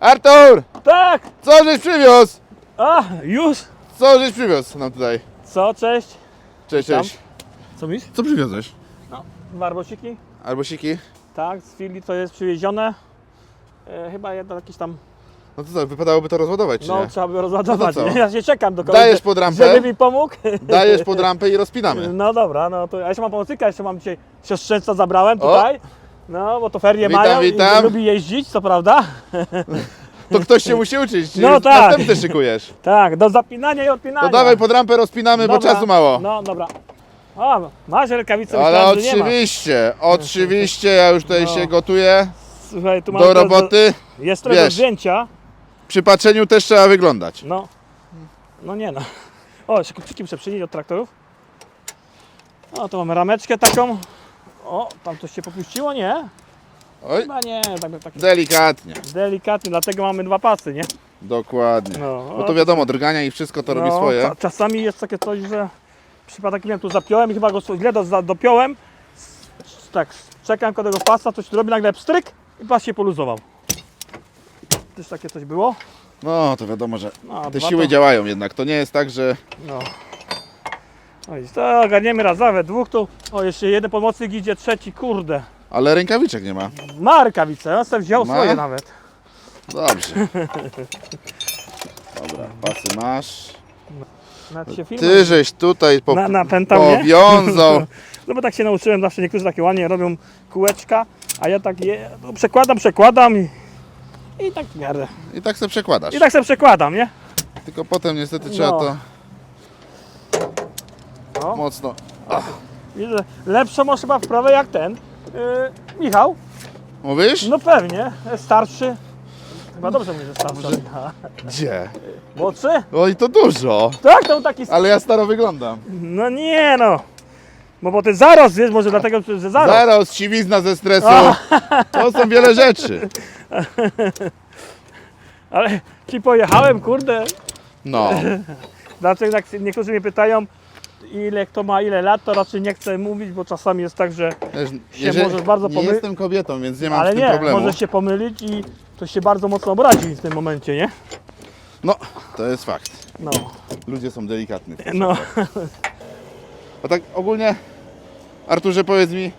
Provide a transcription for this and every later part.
Artur! Tak! Co żeś przywiózł? A, już? Co żeś przywiózł nam tutaj? Co, cześć? Cześć, Tam? cześć. Co mówisz? Co przywiozłeś? Dwa arbociki? Arbosiki? Tak, z Fili to jest przywiezione. Chyba jedno jakieś tam, No to co, wypadałoby to rozładować, czy no nie? trzeba by rozładować. No to co? Nie? Ja się czekam do kogoś, Dajesz pod rampę? żeby mi pomógł. Dajesz pod rampę i rozpinamy. No dobra, no to ja jeszcze mam pomocnika, jeszcze mam dzisiaj siostrzeńca zabrałem O! tutaj. No, bo to ferie Witam, mają witam. i lubi jeździć, co prawda. To ktoś się musi uczyć, No no tak. następny szykujesz. Tak, do zapinania i odpinania. To dawaj pod rampę, rozpinamy, bo Dobra. czasu mało. No dobra. O, masz rękawice, Ale myślałem, że nie masz. oczywiście, ja już tutaj No. się gotuję Słuchaj, tu mam do roboty. Jest trochę Wiesz. zdjęcia. Przy patrzeniu też trzeba wyglądać. No. No nie no. O, jeszcze kupczyki muszę przynieść od traktorów. O, tu mamy rameczkę taką. O, tam coś się popuściło, nie? Oj, Chyba nie, tak delikatnie. delikatnie, dlatego mamy dwa pasy, nie? Dokładnie. No, Bo to wiadomo, drgania i wszystko to robi swoje. Czasami jest takie coś, że przypadek, nie wiem, tu zapiąłem i chyba go źle dopiąłem. Tak, czekam koło tego pasa, coś tu robi, nagle pstryk i pas się poluzował. Też takie coś było. No to wiadomo, że No, te dwa siły to- działają jednak. To nie jest tak, że No. No i to ogarniemy raz, we dwóch tu. O, jeszcze jeden pomocnik idzie, trzeci, kurde. ale rękawiczek nie ma. Ma rękawice, on sobie wziął Ma? swoje nawet. Dobrze. Dobra, pasy masz. Nawet się Ty żeś tutaj napętał mnie? powiązał. No bo tak się nauczyłem, zawsze niektórzy takie ładnie robią kółeczka, a ja tak je no, przekładam i tak w miarę. I tak sobie przekładasz. I tak sobie przekładam, nie? Tylko potem niestety trzeba No. to No. mocno. Widzę, lepszą masz chyba wprawę jak ten. Michał, Mówisz? no pewnie, jest starszy. Chyba dobrze mówię, że starszy. Aha. Gdzie? Młodszy? Oj, to dużo. Tak, to taki. Ale ja staro wyglądam. No nie no. Bo ty zarost, wiesz, może dlatego, że zarost. Zaraz, siwizna ze stresu. A. To są wiele rzeczy. Ale ci pojechałem, kurde. No. Dlaczego jak niektórzy mnie pytają, ile kto ma ile lat, to raczej nie chcę mówić, bo czasami jest tak, że Wiesz, możesz bardzo nie pomylić. jestem kobietą, więc nie mam ale z tym nie, problemu. możesz się pomylić i ktoś się bardzo mocno obrazi w tym momencie, nie? No, to jest fakt. No, Ludzie są delikatni. no. A tak ogólnie, Arturze, powiedz mi,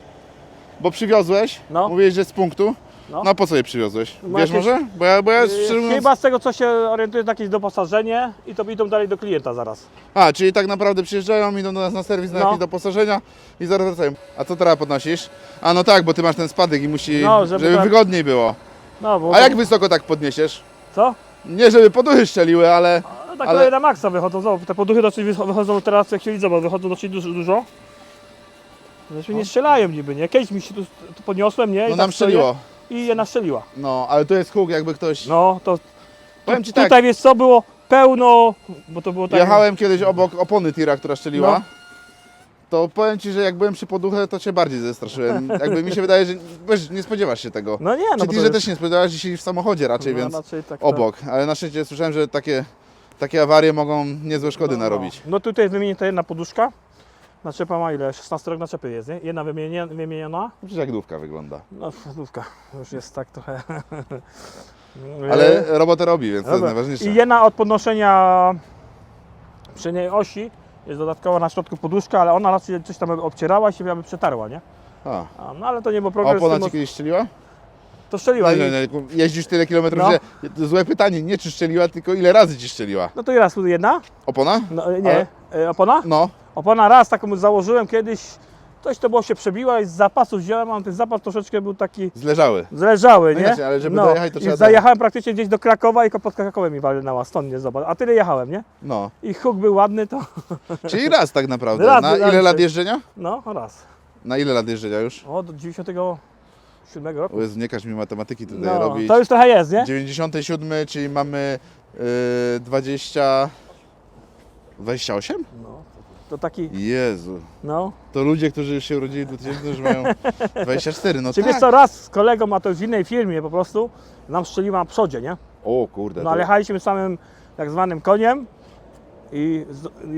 bo przywiozłeś, No. mówiłeś, że z punktu. No. No po co je przywiozłeś? Ma Wiesz jakieś- może? Bo ja szczerze mówiąc... Chyba z tego, co się orientuję, to jakieś doposażenie i to idą dalej do klienta zaraz. A, czyli tak naprawdę przyjeżdżają, idą do nas na serwis na No. jakieś doposażenia i zaraz wracają. A co teraz podnosisz? A no tak, bo ty masz ten spadek i musi, No, żeby żeby tak- wygodniej było. No, bo A jak wysoko tak podniesiesz? Co? Nie żeby poduchy szczeliły, ale... No, tak Ale- na maksa wychodzą, zobacz, te poduchy dosyć wychodzą teraz, jak chwili, zobacz, wychodzą dosyć dużo. Zresztą nie strzelają niby, nie? Kiedyś mi się tu podniosłem, nie? I No tak nam szczeliło. stoję I je nastrzeliła. No, ale to jest huk, jakby ktoś... No, to Powiem ci tak, tutaj wiesz co, było pełno, bo to było tak... jechałem kiedyś obok opony tira, która szczeliła. No. To powiem ci, że jak byłem przy poduchę, to cię bardziej zestraszyłem. Jakby mi się wydaje, że wiesz, nie spodziewasz się tego. No nie, no Przy bo tirze to też nie spodziewasz, że siedzisz w samochodzie raczej, no, więc raczej tak, obok. Ale na szczęście słyszałem, że takie awarie mogą niezłe szkody narobić. No tutaj jest wymieniona jedna poduszka. Naczepa ma ile? 16 rok naczepy jest, nie? Jedna wymieniona. Przecież jak dówka wygląda. No, lodówka. Już jest tak trochę... Ale robotę robi, więc to jest Dobra. najważniejsze. I jedna od podnoszenia przy niej osi jest dodatkowa na środku poduszka, ale ona raczej coś tam obcierała i się jakby przetarła, nie? A No ale to nie było A progres. opona ci kiedyś szczeliła? To strzeliła. Nie, jeździsz tyle kilometrów, No. że złe pytanie, nie czy szczeliła, tylko ile razy ci szczeliła. No to i raz tu jedna. Opona? No, nie. Opona? No. Opona raz taką założyłem kiedyś. Coś to było się przebiła i z zapasu wziąłem, a ten zapas troszeczkę był taki Zleżały. zleżały, No nie? inaczej, ale żeby dojechać, to i trzeba zajechałem praktycznie gdzieś do Krakowa i pod Krakowem mi walnęła, stąd nie zobacz. A tyle jechałem, nie? No. I huk był ładny, to Czyli raz tak naprawdę. Raz, Na raz. ile lat jeżdżenia? no raz. Na ile lat jeżdżenia już? O, do 97 roku. O Jezu, nie każ mi matematyki tutaj No, robić. to już trochę jest, nie? 97, czyli mamy 20... 28? No, to taki, Jezu. no. To ludzie, którzy się urodzili w 2000, już mają 24, no Czy tak. wiesz co, raz z kolegą, a to już w innej firmie po prostu, nam strzeliła na przodzie, nie? O kurde. No ale jechaliśmy samym tak zwanym koniem i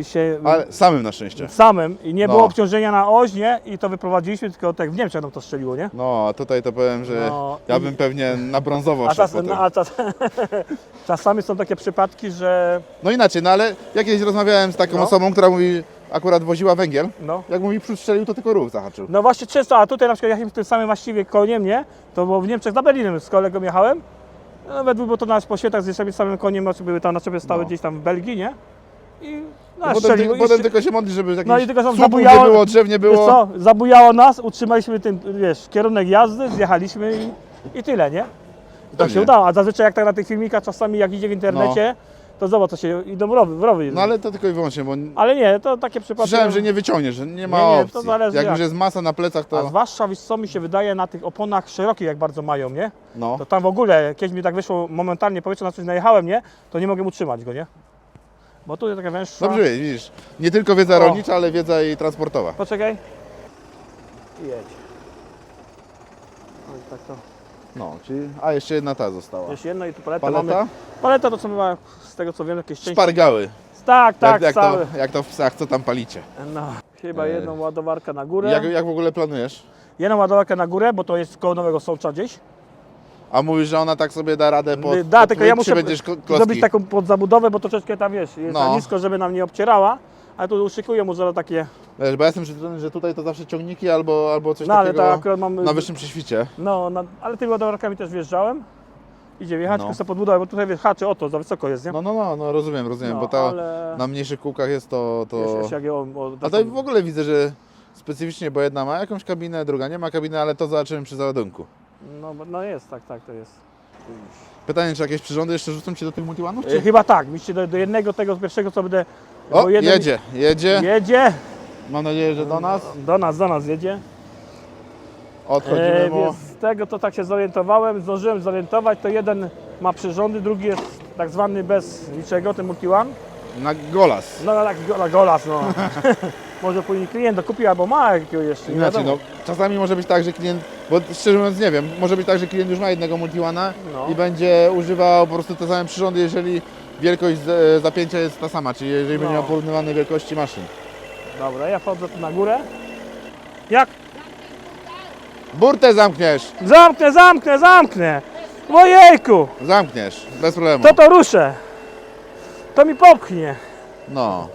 się Ale samym na szczęście. samym i nie No. było obciążenia na oś, nie? I to wyprowadziliśmy, tylko tak w Niemczech nam to strzeliło, nie? No, a tutaj to powiem, że No, ja i- bym pewnie na brązowo A, szedł po tym. czasami są takie przypadki, że No inaczej, no ale ja kiedyś rozmawiałem z taką No. osobą, która mówi, akurat woziła węgiel. no. Jak mówi przód strzelił, to tylko ruch zahaczył. No właśnie często, a tutaj na przykład jechałem tym samym właściwie koniem, nie? To było w Niemczech, za Berlinem z kolegą jechałem. No, we dwóch, bo to nas po światach z jeszcze samym koniem, znaczy były tam na czebie stały No. gdzieś tam w Belgii, nie? I no, Potem, strzeliło i potem tylko się modli, żeby jakiś No i tylko tam słup nie zabujało- było, drzew nie Wiesz było. co, zabujało nas, utrzymaliśmy ten, wiesz, kierunek jazdy, zjechaliśmy i tyle, nie? I tak się Pewnie. udało, a zazwyczaj jak tak na tych filmikach czasami jak idzie w internecie, to zobacz, co się idą w rowy. No ale to tylko i wyłącznie, bo Ale nie, to takie przypadki. słyszałem, że nie wyciągniesz, że nie ma Nie, nie, to opcji. zależy Jak jak. już jest masa na plecach, A to zwłaszcza, wiesz co mi się wydaje, na tych oponach szerokich jak bardzo mają, nie? no. To tam w ogóle, kiedyś mi tak wyszło momentalnie, powietrze na coś najechałem, nie? To nie mogę utrzymać go, nie? Bo tu jest taka węższa. Dobrze widzisz, nie tylko wiedza O. rolnicza, ale wiedza i transportowa. Poczekaj. I jedź. Oj, tak to. No, czyli, a jeszcze jedna ta została. Jeszcze jedno i tu paletę Paleta? mamy. Paleta to co była, z tego co wiem, jakieś części. Szpargały. Tak, tak, jak, cały. jak to w psach, co tam palicie. No, chyba E. jedną ładowarkę na górę. Jak w ogóle planujesz? Jedną ładowarkę na górę, bo to jest koło Nowego Sącza gdzieś. A mówisz, że ona tak sobie da radę pod Da, tylko ja muszę będziesz klocki. zrobić taką podzabudowę, bo troszeczkę tam wiesz, jest No. za nisko, żeby nam nie obcierała. Ale tu uszykuję mu zaraz takie. Wiesz, bo ja jestem przyzwyczajony, że tutaj to zawsze ciągniki albo coś No ale takiego to akurat mamy. na wyższym prześwicie. No, ale tymi ładowarkami też wjeżdżałem. Idzie wjechać, No. tylko sobie podbudowę, bo tutaj wiesz, haczy o to, za wysoko jest, nie? No, rozumiem, No, bo ta ale- na mniejszych kółkach jest to... Wiesz, jak A to w ogóle widzę, że specyficznie, bo jedna ma jakąś kabinę, druga nie ma kabiny, ale to zobaczyłem przy załadunku. No jest, tak, to jest. Pytanie, czy jakieś przyrządy jeszcze rzucą Ci do tych multiwanów? Czy... Chyba tak, myślę do jednego tego pierwszego co będę. O, bo jeden jedzie. Jedzie. Mam nadzieję, że do nas. Do nas jedzie. Odchodzimy mu. Więc z tego to tak się zorientowałem, zdążyłem zorientować, to jeden ma przyrządy, drugi jest tak zwany bez niczego, ten multi-one. Na golas. No tak, golas, no. Może później klient dokupi albo ma jakiegoś jeszcze, nie Inaczej, wiadomo. no, czasami może być tak, że klient, bo szczerze mówiąc nie wiem, może być tak, że klient już ma jednego multiwana No. i będzie używał po prostu te same przyrządy, jeżeli wielkość zapięcia jest ta sama, czyli jeżeli będzie No. miał porównywane wielkości maszyn. Dobra, ja wchodzę tu na górę. Jak? Burtę zamkniesz! Zamknę! Ojejku! Zamkniesz, bez problemu. To ruszę. To mi popchnie. No.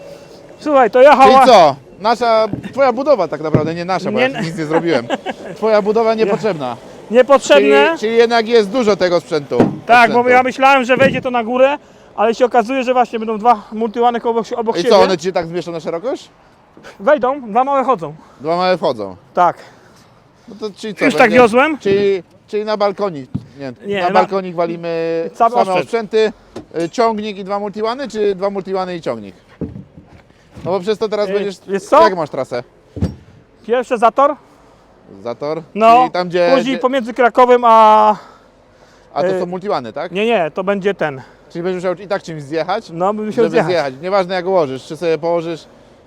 Słuchaj, to Czyli jechała. co? Twoja budowa tak naprawdę, nie nasza, bo Nie- ja nic nie zrobiłem. Twoja budowa niepotrzebna. Niepotrzebne. Czyli jednak jest dużo tego sprzętu. Tak, sprzętu. bo ja myślałem, że wejdzie to na górę, ale się okazuje, że właśnie będą dwa multiłany obok I siebie. co, one Ci tak zmieszczą na szerokość? Wejdą, dwa małe chodzą. Dwa małe wchodzą. Tak. No to czyli co? Już tak wiozłem? Czyli na balkonik. Nie, Nie, na na- balkonik walimy Cały same osprzęt. osprzęty, ciągnik i dwa multiwany, czy dwa multiwany i ciągnik? No bo przez to teraz będziesz... wiesz co? Jak masz trasę? Pierwszy zator, Zator? no, Czyli tam gdzie... później pomiędzy Krakowem a... A to są multiwany, tak? Nie, to będzie ten. Czyli będziesz musiał i tak czymś zjechać, No, bym musiał żeby zjechać. zjechać. Nieważne jak ułożysz, czy sobie położysz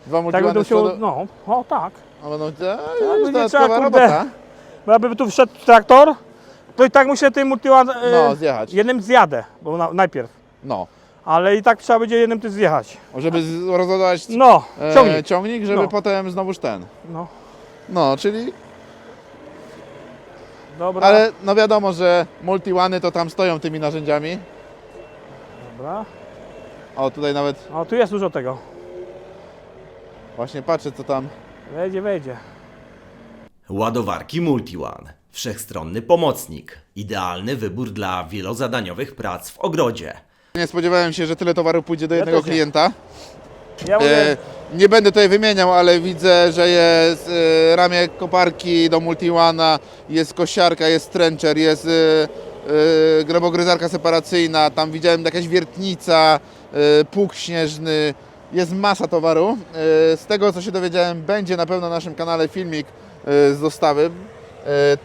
dwa Tak multiwany będę z przodu... musiał, no, tak. A będą... będzie dodatkowa trzeba, kurde, robota. Bo jakby tu wszedł traktor, to i tak muszę tym multiłan... No, zjechać. Jednym zjadę, bo najpierw. No. Ale i tak trzeba będzie jednym tym zjechać. Żeby rozładować No, ciągnik. żeby No. potem znowuż ten. No, No, czyli... dobra. Ale no wiadomo, że multiwany to tam stoją tymi narzędziami. Dobra. O, tutaj nawet O, tu jest dużo tego. właśnie patrzę co tam. Wejdzie. Ładowarki Multione. Wszechstronny pomocnik. Idealny wybór dla wielozadaniowych prac w ogrodzie. Nie spodziewałem się, że tyle towaru pójdzie do jednego też nie. klienta. Ja mówię, Nie będę tutaj wymieniał, ale widzę, że jest ramię koparki do multiwana, jest kosiarka, jest trencher, jest glebogryzarka separacyjna, tam widziałem jakaś wiertnica, pług śnieżny, jest masa towaru. Z tego co się dowiedziałem, będzie na pewno na naszym kanale filmik z dostawy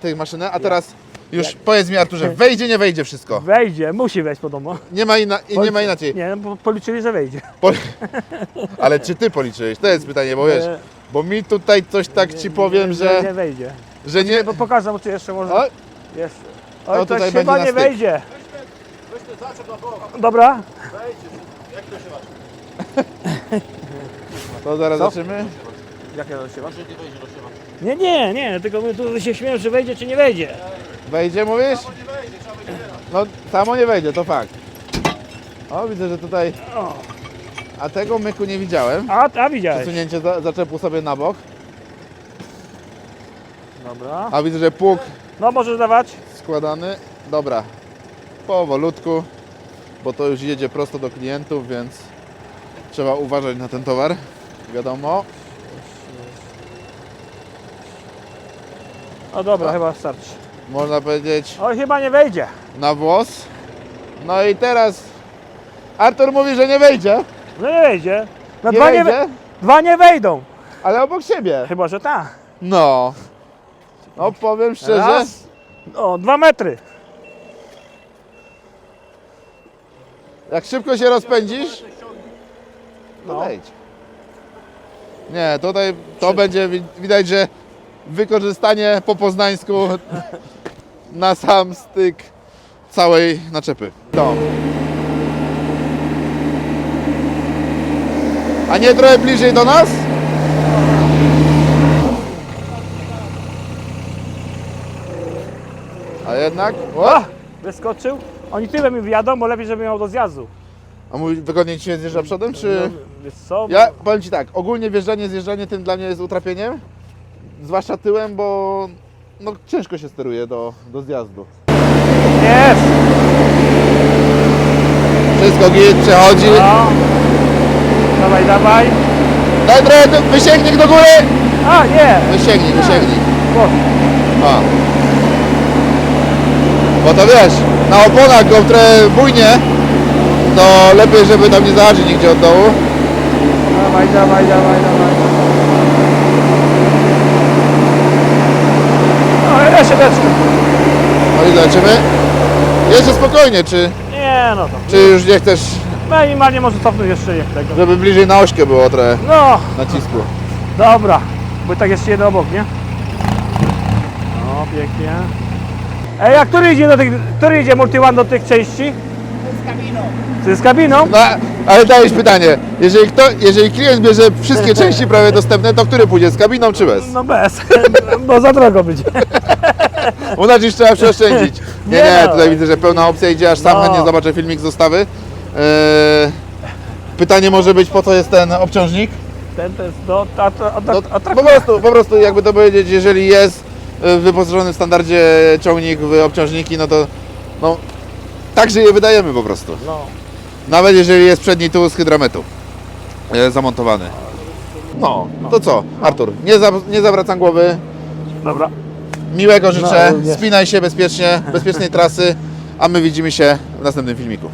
tej maszyny, a teraz już powiedz mi Arturze, wejdzie, nie wejdzie wszystko? wejdzie, musi wejść podobno. Nie ma inaczej. Nie, bo policzyli, że wejdzie. Ale czy ty policzyłeś? To jest pytanie, bo wiesz, bo mi tutaj coś tak ci powiem, Nie że wejdzie. nie... Bo pokażę, czy jeszcze może. Oj, Jeszcze. No Oj, to tutaj chyba będzie nie na styk. wejdzie. Dobra. To zaraz Co? zobaczymy. Jak ja rozsiewam? Nie, tylko my tu się śmieją, czy wejdzie, czy nie wejdzie. Wejdzie, mówisz? No, samo nie wejdzie, to fakt. O, widzę, że tutaj... O. A tego myku nie widziałem. A widziałeś. Przesunięcie zaczepu sobie na bok. Dobra. A widzę, że pług No możesz dawać. składany. Dobra. Powolutku, bo to już jedzie prosto do klientów, więc trzeba uważać na ten towar. Wiadomo. O dobra, chyba starczy. Można powiedzieć Oj, chyba nie wejdzie. na włos. No i teraz Artur mówi, że nie wejdzie. No nie wejdzie. No Nie dwa, wejdzie, dwa nie wejdą. ale obok siebie. Chyba, że tak. No. No powiem szczerze. Raz. O, 2 metry. Jak szybko się rozpędzisz, to No. wejdź. Nie, tutaj to będzie widać, że wykorzystanie po poznańsku na sam styk całej naczepy. To. A nie trochę bliżej do nas? A jednak? O! O, wyskoczył. Oni tyłem mi wjadą, bo lepiej, żeby miał do zjazdu. A mój wygodniej Ci się zjeżdża przodem, czy... No, wiesz co? Ja powiem Ci tak, ogólnie wjeżdżanie, zjeżdżanie tym dla mnie jest utrapieniem. Zwłaszcza tyłem, bo no, ciężko się steruje do zjazdu. Jest. Wszystko git, przechodzi. No. Dawaj, dawaj. Daj trochę, wysięgnik do góry! A, nie. Wysięgnik. O, A. Bo to wiesz, na oponach go trochę bujnie, to lepiej, żeby tam nie zahaczyć nigdzie od dołu. dawaj. No, jeszcze beczkę. No i zobaczymy. Jeszcze spokojnie, czy Nie, no to. już nie chcesz, Minimalnie może cofnąć jeszcze jak tego. żeby bliżej na ośkę było trochę No, nacisku. dobra. Bo tak jeszcze jeden obok, nie? No, pięknie. Ej, a który idzie Multi-One do tych części? To jest kabiną. No, ale dajesz pytanie, jeżeli klient bierze wszystkie części prawie dostępne, to który pójdzie, z kabiną czy bez? No bez, bo za drogo będzie. U nas już trzeba przeoszczędzić. Nie, Nie no. tutaj widzę, że pełna opcja idzie, aż sam No. chętnie zobaczę filmik z dostawy. Pytanie może być, po co jest ten obciążnik? Ten to jest No, po prostu jakby to powiedzieć, jeżeli jest wyposażony w standardzie ciągnik w obciążniki, no to no, tak, że je wydajemy po prostu. No. Nawet jeżeli jest przedni tuł z hydrametu zamontowany. No, to co, Artur, nie zawracam głowy, Dobra. miłego życzę, No, nie. spinaj się bezpiecznie, bezpiecznej trasy, a my widzimy się w następnym filmiku.